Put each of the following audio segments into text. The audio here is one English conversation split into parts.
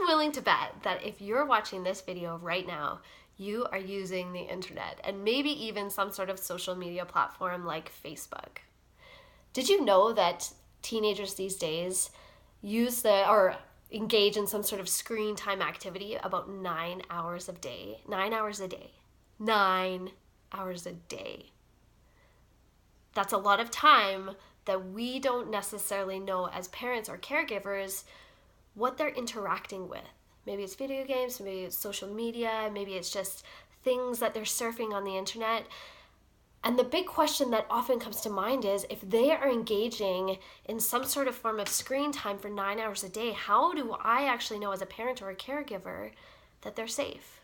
I'm willing to bet that if you're watching this video right now, you are using the internet and maybe even some sort of social media platform like Facebook. Did you know that teenagers these days engage in some sort of screen time activity about 9 hours a day? 9 hours a day. 9 hours a day. That's a lot of time that we don't necessarily know as parents or caregivers what they're interacting with. Maybe it's video games, maybe it's social media, maybe it's just things that they're surfing on the internet. And the big question that often comes to mind is, if they are engaging in some sort of form of screen time for 9 hours a day, how do I actually know as a parent or a caregiver that they're safe?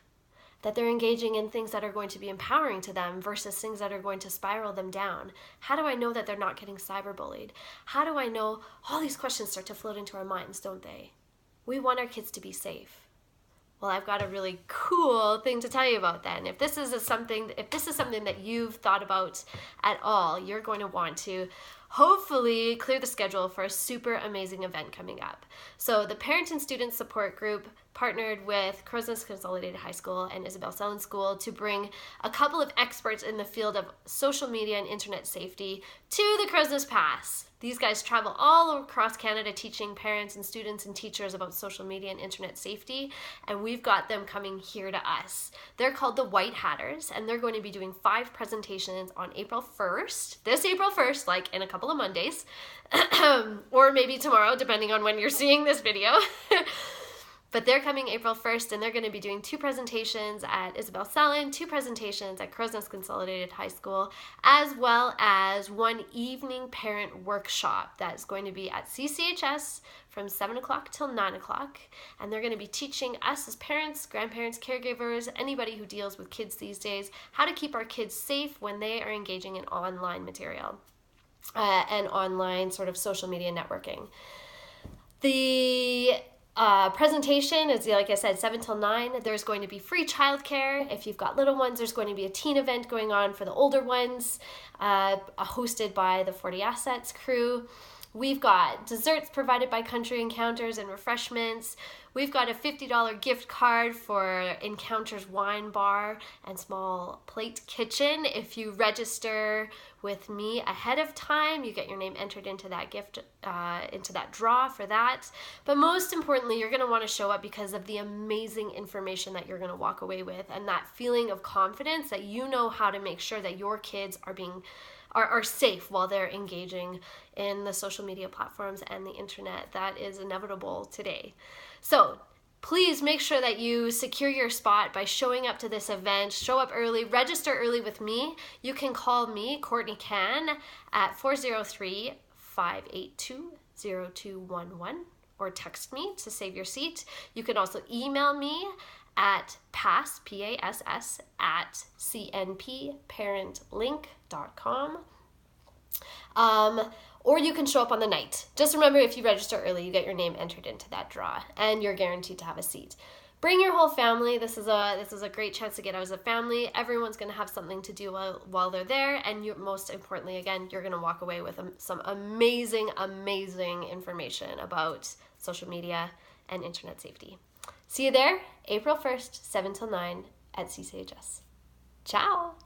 That they're engaging in things that are going to be empowering to them versus things that are going to spiral them down? How do I know that they're not getting cyberbullied? How do I know? All these questions start to float into our minds, don't they? We want our kids to be safe. Well, I've got a really cool thing to tell you about then. If this is something that you've thought about at all, you're going to want to hopefully clear the schedule for a super amazing event coming up. So the Parent and Student Support Group partnered with Crowsnest Consolidated High School and Isabel Sellen School to bring a couple of experts in the field of social media and internet safety to the Crowsnest Pass. These guys travel all across Canada teaching parents and students and teachers about social media and internet safety, and we've got them coming here to us. They're called the White Hatters, and they're going to be doing 5 presentations on April 1st, this April 1st, like in a couple of Mondays, or maybe tomorrow, depending on when you're seeing this video. But they're coming April 1st, and they're going to be doing 2 presentations at Isabel Sellen, 2 presentations at Crowsnest Consolidated High School, as well as 1 evening parent workshop that's going to be at CCHS from 7 o'clock till 9 o'clock. And they're going to be teaching us as parents, grandparents, caregivers, anybody who deals with kids these days, how to keep our kids safe when they are engaging in online material and online sort of social media networking. The presentation is, like I said, 7 till 9. There's going to be free childcare. If you've got little ones, there's going to be a teen event going on for the older ones, hosted by the 40 Assets crew. We've got desserts provided by Country Encounters and refreshments. We've got a $50 gift card for Encounters Wine Bar and Small Plate Kitchen. If you register with me ahead of time, you get your name entered into that gift, into that draw for that. But most importantly, you're going to want to show up because of the amazing information that you're going to walk away with, and that feeling of confidence that you know how to make sure that your kids are safe while they're engaging in the social media platforms and the internet that is inevitable today. So please make sure that you secure your spot by showing up to this event. Show up early, register early with me. You can call me, Courtney Can, at 403-582-0211 or text me to save your seat. You can also email me at pass, P-A-S-S, at cnpparentlink.com. Or you can show up on the night. Just remember, if you register early, you get your name entered into that draw, and you're guaranteed to have a seat. Bring your whole family. This is a great chance to get out as a family. Everyone's going to have something to do while they're there, and most importantly, again, you're going to walk away with some amazing information about social media and internet safety. See you there, April 1st, 7 till 9 at CCHS. Ciao!